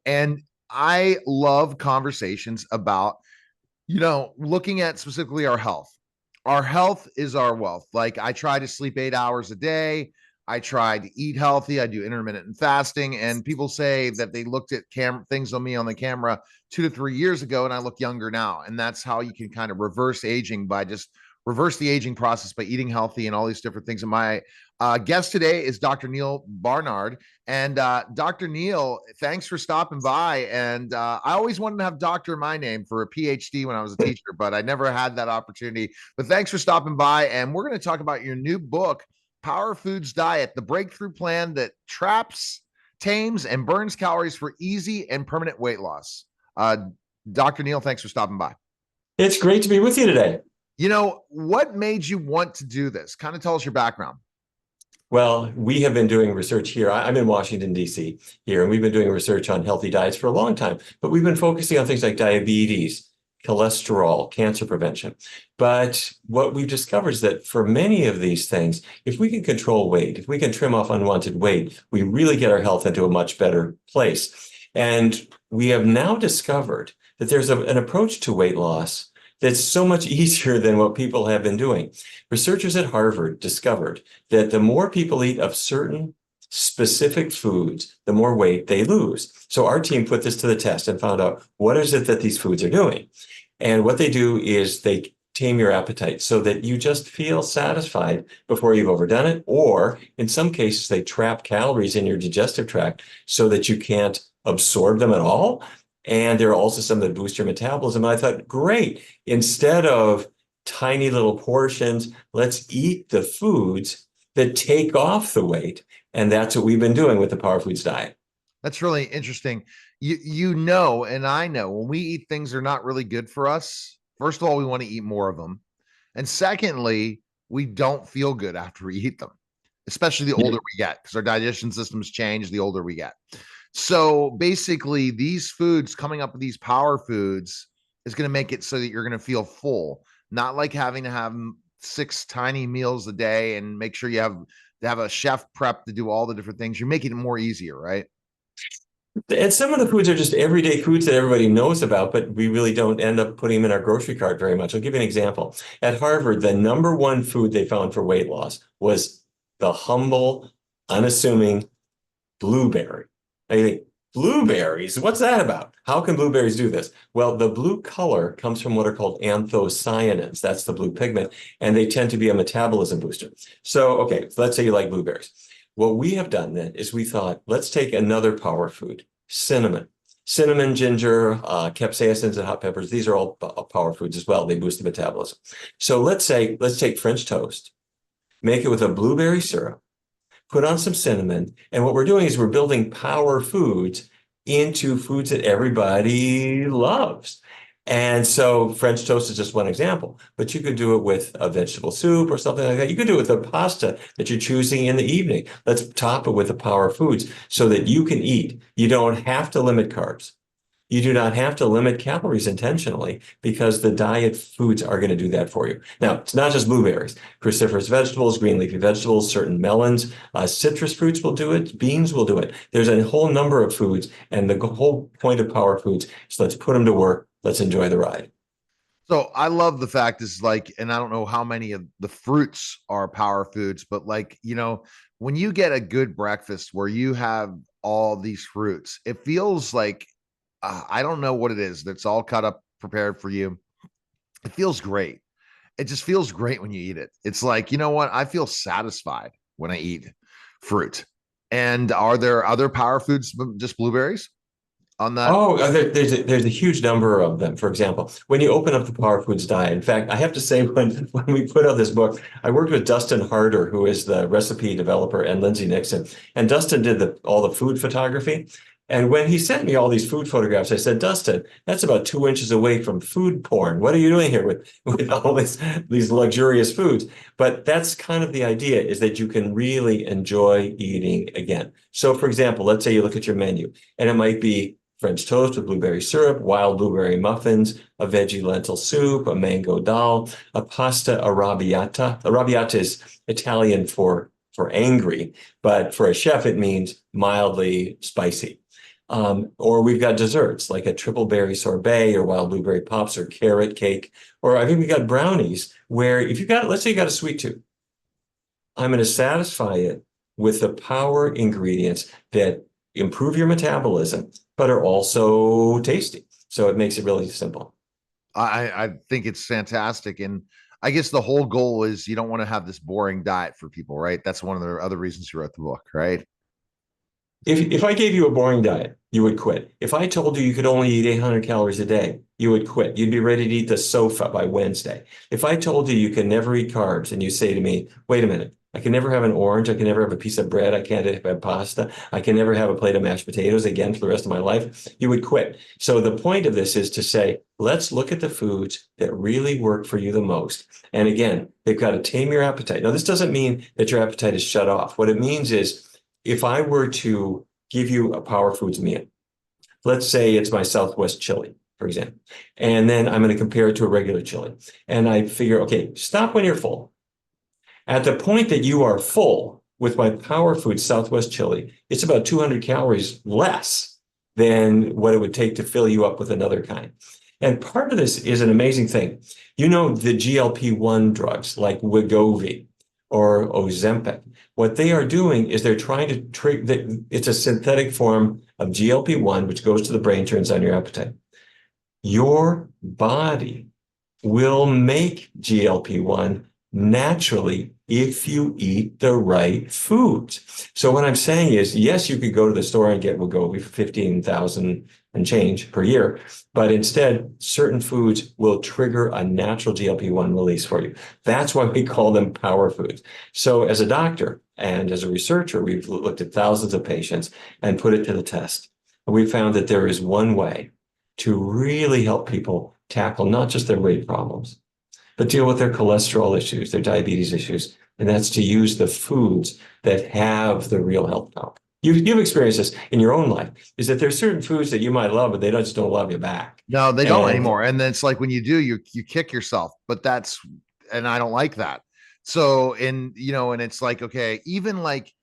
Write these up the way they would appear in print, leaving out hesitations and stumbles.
And I love conversations about, looking at specifically our health. Our health is our wealth. Like, I try to sleep 8 hours a day. I try to eat healthy. I do intermittent fasting. And people say that they looked at things on me on the camera 2 to 3 years ago, and I look younger now. And that's how you can kind of reverse aging, by just reverse the aging process by eating healthy and all these different things. And my guest today is Dr. Neal Barnard. And Dr. Neal, thanks for stopping by. And I always wanted to have doctor in my name for a PhD when I was a teacher, but I never had that opportunity. But thanks for stopping by. And we're going to talk about your new book, Power Foods Diet, the breakthrough plan that traps, tames, and burns calories for easy and permanent weight loss. Dr. Neal, thanks for stopping by. It's great to be with you today. What made you want to do this? Kind of tell us your background. Well, we have been doing research here. I'm in Washington, D.C. here, and we've been doing research on healthy diets for a long time. But we've been focusing on things like diabetes, cholesterol, cancer prevention. But what we've discovered is that for many of these things, if we can control weight, if we can trim off unwanted weight, we really get our health into a much better place. And we have now discovered that there's an approach to weight loss that's so much easier than what people have been doing. Researchers at Harvard discovered that the more people eat of certain specific foods, the more weight they lose. So our team put this to the test and found out what is it that these foods are doing. And what they do is they tame your appetite so that you just feel satisfied before you've overdone it. Or in some cases, they trap calories in your digestive tract so that you can't absorb them at all. And there are also some that boost your metabolism. And I thought, great, instead of tiny little portions, let's eat the foods that take off the weight. And that's what we've been doing with the Power Foods diet. That's really interesting. And I know when we eat things that are not really good for us, first of all, we want to eat more of them. And secondly, we don't feel good after we eat them, especially the older we get, because our digestion systems change the older we get. So basically, these foods, coming up with these power foods, is going to make it so that you're going to feel full, not like having to have 6 tiny meals a day and make sure you have to have a chef prep to do all the different things. You're making it more easier, right? And some of the foods are just everyday foods that everybody knows about, but we really don't end up putting them in our grocery cart very much. I'll give you an example. At Harvard, the number one food they found for weight loss was the humble, unassuming blueberry. I think, blueberries, what's that about? How can blueberries do this? Well, the blue color comes from what are called anthocyanins. That's the blue pigment, and they tend to be a metabolism booster. So let's say you like blueberries. What we have done then is we thought, let's take another power food, cinnamon. Cinnamon, ginger, capsaicins, and hot peppers. These are all power foods as well. They boost the metabolism. So let's take French toast, make it with a blueberry syrup, put on some cinnamon. And what we're doing is we're building power foods into foods that everybody loves. And so French toast is just one example, but you could do it with a vegetable soup or something like that. You could do it with a pasta that you're choosing in the evening. Let's top it with the power foods so that you can eat. You don't have to limit carbs. You do not have to limit calories intentionally because the diet foods are going to do that for you. Now, it's not just blueberries, cruciferous vegetables, green leafy vegetables, certain melons, citrus fruits will do it, beans will do it. There's a whole number of foods, and the whole point of power foods is let's put them to work. Let's enjoy the ride. So I love the fact is like, and I don't know how many of the fruits are power foods, but when you get a good breakfast where you have all these fruits, it feels like, I don't know what it is that's all cut up, prepared for you. It feels great. It just feels great when you eat it. It's like, you know what? I feel satisfied when I eat fruit. And are there other power foods, just blueberries on that? Oh, there's a huge number of them. For example, when you open up the Power Foods diet, in fact, I have to say when we put out this book, I worked with Dustin Harder, who is the recipe developer, and Lindsay Nixon. And Dustin did all the food photography. And when he sent me all these food photographs, I said, Dustin, that's about 2 inches away from food porn. What are you doing here with all these luxurious foods? But that's kind of the idea, is that you can really enjoy eating again. So for example, let's say you look at your menu and it might be French toast with blueberry syrup, wild blueberry muffins, a veggie lentil soup, a mango dal, a pasta arrabbiata. Arrabbiata is Italian for angry, but for a chef, it means mildly spicy. Or we've got desserts like a triple berry sorbet or wild blueberry pops or carrot cake. Or I think we got brownies where if you got, let's say you got a sweet tooth, I'm going to satisfy it with the power ingredients that improve your metabolism, but are also tasty. So it makes it really simple. I think it's fantastic. And I guess the whole goal is you don't want to have this boring diet for people, right? That's one of the other reasons you wrote the book, right? If I gave you a boring diet, you would quit. If I told you you could only eat 800 calories a day, you would quit. You'd be ready to eat the sofa by Wednesday. If I told you you can never eat carbs and you say to me, wait a minute, I can never have an orange. I can never have a piece of bread. I can't have pasta. I can never have a plate of mashed potatoes again for the rest of my life. You would quit. So the point of this is to say, let's look at the foods that really work for you the most. And again, they've got to tame your appetite. Now, this doesn't mean that your appetite is shut off. What it means is if I were to give you a power foods meal, let's say it's my Southwest chili, for example, and then I'm going to compare it to a regular chili. And I figure, okay, stop when you're full. At the point that you are full with my power food Southwest chili, it's about 200 calories less than what it would take to fill you up with another kind. And part of this is an amazing thing. You know, the GLP-1 drugs like Wegovy or Ozempic, what they are doing is they're trying to trick, it's a synthetic form of GLP-1, which goes to the brain, turns on your appetite. Your body will make GLP-1 naturally if you eat the right foods. So what I'm saying is, yes, you could go to the store and get Wegovy for 15,000 and change per year, but instead, certain foods will trigger a natural GLP-1 release for you. That's why we call them power foods. So as a doctor and as a researcher, we've looked at thousands of patients and put it to the test. And we found that there is one way to really help people tackle not just their weight problems, but deal with their cholesterol issues, their diabetes issues, and that's to use the foods that have the real health power. You've experienced this in your own life, is that there's certain foods that you might love, but they just don't love you back. No, they don't And anymore. And then it's like when you do, you kick yourself, but that's, and I don't like that. So, and and it's like, okay, even like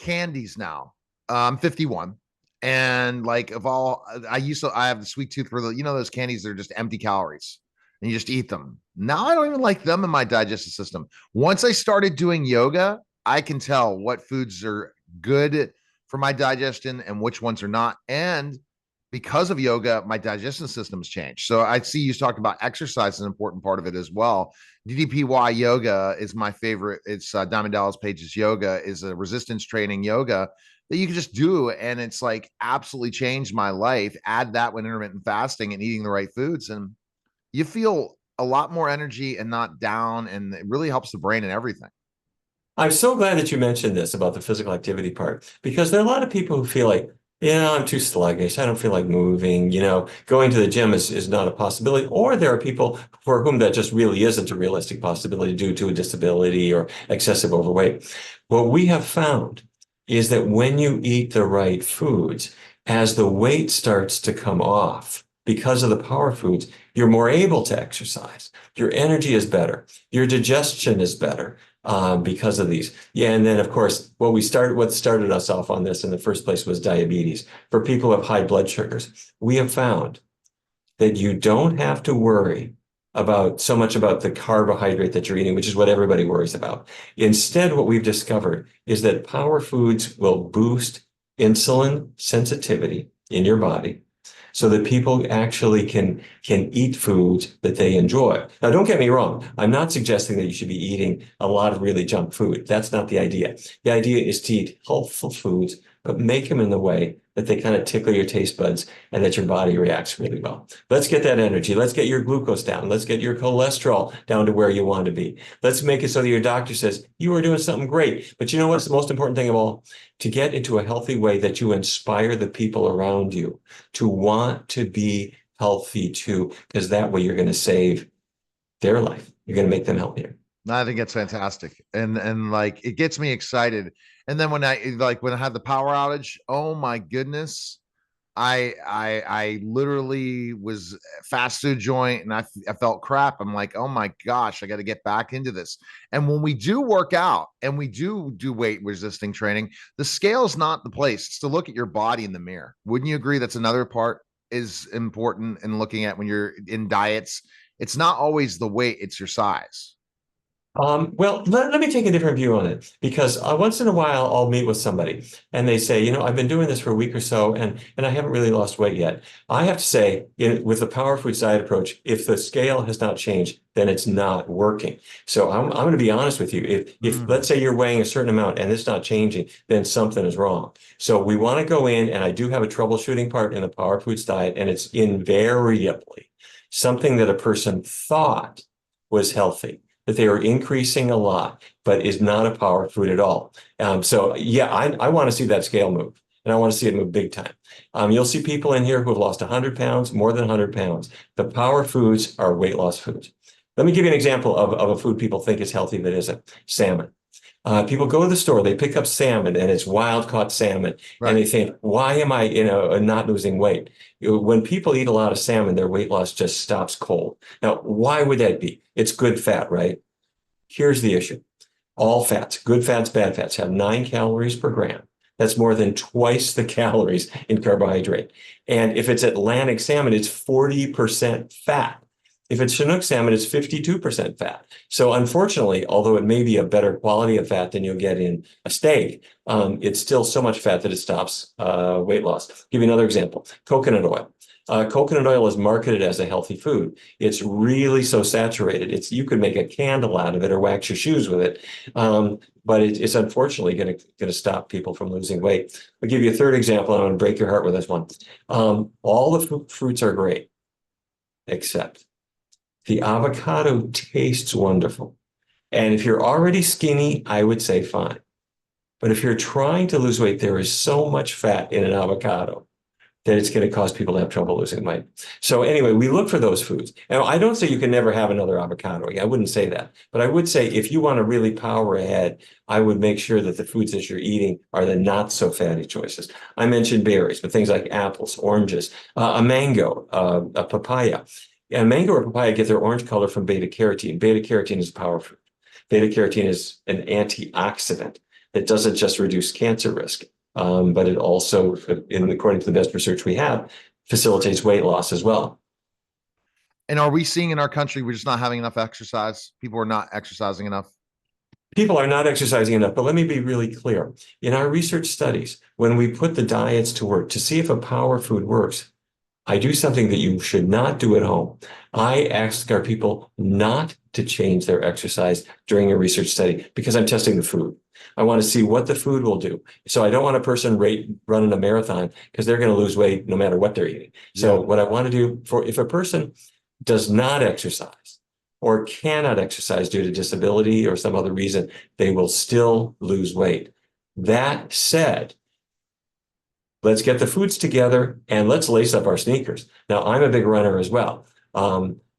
candies now. I'm 51. And like of all I have the sweet tooth for the, those candies that are just empty calories and you just eat them. Now I don't even like them in my digestive system. Once I started doing yoga, I can tell what foods are good for my digestion and which ones are not. And because of yoga, my digestion system's changed. So I see you talked about exercise is an important part of it as well. DDPY yoga is my favorite. It's Diamond Dallas Page's yoga is a resistance training yoga that you can just do. And it's like absolutely changed my life. Add that with intermittent fasting and eating the right foods. And you feel a lot more energy and not down. And it really helps the brain and everything. I'm so glad that you mentioned this about the physical activity part, because there are a lot of people who feel like, I'm too sluggish. I don't feel like moving. Going to the gym is not a possibility. Or there are people for whom that just really isn't a realistic possibility due to a disability or excessive overweight. What we have found is that when you eat the right foods, as the weight starts to come off because of the power foods, you're more able to exercise. Your energy is better. Your digestion is better. Because of these. Yeah, and then of course, what started us off on this in the first place was diabetes. For people who have high blood sugars, we have found that you don't have to worry about so much about the carbohydrate that you're eating, which is what everybody worries about. Instead, what we've discovered is that power foods will boost insulin sensitivity in your body, so that people actually can eat foods that they enjoy. Now, don't get me wrong. I'm not suggesting that you should be eating a lot of really junk food. That's not the idea. The idea is to eat healthful foods, but make them in the way that they kind of tickle your taste buds and that your body reacts really well. Let's get that energy. Let's get your glucose down. Let's get your cholesterol down to where you want to be. Let's make it so that your doctor says, you are doing something great. But you know what's the most important thing of all? To get into a healthy way that you inspire the people around you to want to be healthy too, because that way you're going to save their life. You're going to make them healthier. I think it's fantastic. And like it gets me excited. And then when I have the power outage, oh my goodness. I literally was fast food joint and I felt crap. I'm like, oh my gosh, I got to get back into this. And when we do work out and we do weight resisting training, the scale is not the place. It's to look at your body in the mirror. Wouldn't you agree that's another part is important in looking at when you're in diets? It's not always the weight, it's your size. Well, let me take a different view on it because once in a while I'll meet with somebody and they say, I've been doing this for a week or so and I haven't really lost weight yet. I have to say, with the power food diet approach, if the scale has not changed, then it's not working. So I'm going to be honest with you. If let's say you're weighing a certain amount and it's not changing, then something is wrong. So we want to go in, and I do have a troubleshooting part in the power foods diet, and it's invariably something that a person thought was healthy, that they are increasing a lot, but is not a power food at all. So yeah, I want to see that scale move, and I want to see it move big time. You'll see people in here who have lost 100 pounds, more than 100 pounds. The power foods are weight loss foods. Let me give you an example of a food people think is healthy that isn't: salmon. People go to the store, they pick up salmon, and it's wild caught salmon, and they think, why am I, not losing weight? When people eat a lot of salmon, their weight loss just stops cold. Now, why would that be? It's good fat, right? Here's the issue. All fats, good fats, bad fats, have 9 calories per gram. That's more than twice the calories in carbohydrate. And if it's Atlantic salmon, it's 40% fat. If it's Chinook salmon, it's 52% fat. So unfortunately, although it may be a better quality of fat than you'll get in a steak, it's still so much fat that it stops weight loss. I'll give you another example: coconut oil. Coconut oil is marketed as a healthy food. It's really so saturated. You could make a candle out of it or wax your shoes with it. But it's unfortunately going to stop people from losing weight. I'll give you a third example, and I'm going to break your heart with this one. All the fruits are great, except the avocado tastes wonderful. And if you're already skinny, I would say fine. But if you're trying to lose weight, there is so much fat in an avocado that it's going to cause people to have trouble losing weight. So anyway, we look for those foods. And I don't say you can never have another avocado. I wouldn't say that. But I would say if you want to really power ahead, I would make sure that the foods that you're eating are the not so fatty choices. I mentioned berries, but things like apples, oranges, a mango, a papaya. And mango or papaya get their orange color from beta carotene. Beta carotene is a power food. Beta carotene is an antioxidant that doesn't just reduce cancer risk, but it also, according to the best research we have, facilitates weight loss as well. And are we seeing in our country we're just not having enough exercise? People are not exercising enough. People are not exercising enough, but let me be really clear. In our research studies, when we put the diets to work to see if a power food works, I do something that you should not do at home. I ask our people not to change their exercise during a research study because I'm testing the food. I want to see what the food will do. So I don't want a person running a marathon because they're going to lose weight no matter what they're eating. So what I want to do if a person does not exercise or cannot exercise due to disability or some other reason, they will still lose weight. That said, let's get the foods together and let's lace up our sneakers. Now, I'm a big runner as well.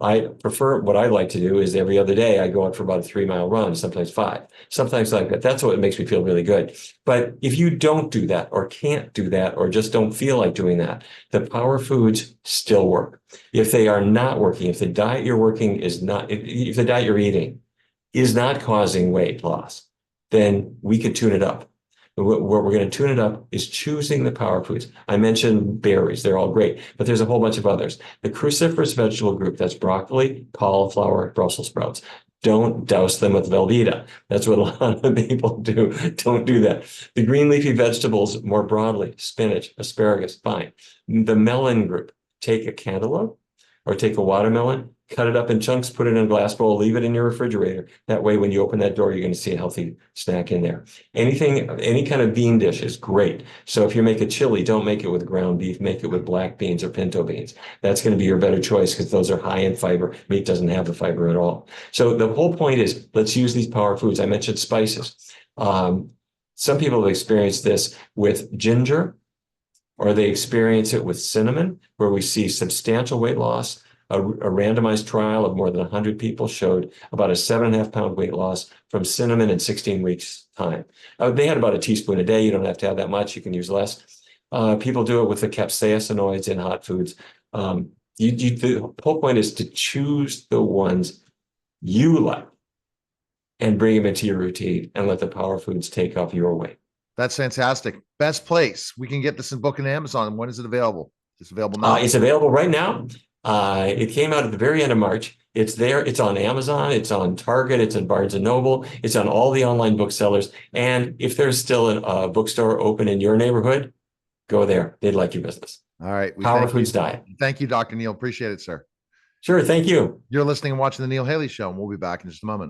I prefer, what I like to do is every other day I go out for about a 3-mile run, sometimes 5, sometimes like that. That's what makes me feel really good. But if you don't do that or can't do that or just don't feel like doing that, the power foods still work. If they are not working, if the diet you're working is not, if the diet you're eating is not causing weight loss, then we could tune it up. What we're going to tune it up is choosing the power foods. I mentioned berries. They're all great, but there's a whole bunch of others. The cruciferous vegetable group, that's broccoli, cauliflower, Brussels sprouts. Don't douse them with Velveeta. That's what a lot of people do. Don't do that. The green leafy vegetables more broadly: spinach, asparagus, fine. The melon group, take a cantaloupe or take a watermelon, cut it up in chunks, put it in a glass bowl, leave it in your refrigerator. That way, when you open that door, you're going to see a healthy snack in there. Any kind of bean dish is great. So if you make a chili, don't make it with ground beef, make it with black beans or pinto beans. That's going to be your better choice because those are high in fiber. Meat doesn't have the fiber at all. So the whole point is, let's use these power foods. I mentioned spices. Some people have experienced this with ginger, or they experience it with cinnamon, where we see substantial weight loss. A randomized trial of more than 100 people showed about a 7.5-pound weight loss from cinnamon in 16 weeks time. They had about a teaspoon a day. You don't have to have that much. You can use less. People do it with the capsaicinoids in hot foods. The whole point is to choose the ones you like and bring them into your routine and let the power foods take off your weight. That's fantastic. Best place we can get this in book in Amazon. When is it available? It's available now. It's available right now. It came out at the very end of March. It's there. It's on Amazon. It's on Target. It's in Barnes and Noble. It's on all the online booksellers. And if there's still a bookstore open in your neighborhood, go there. They'd like your business. All right. Power Foods Diet. Thank you, Dr. Neal. Appreciate it, sir. Sure. Thank you. You're listening and watching The Neal Haley Show, and we'll be back in just a moment.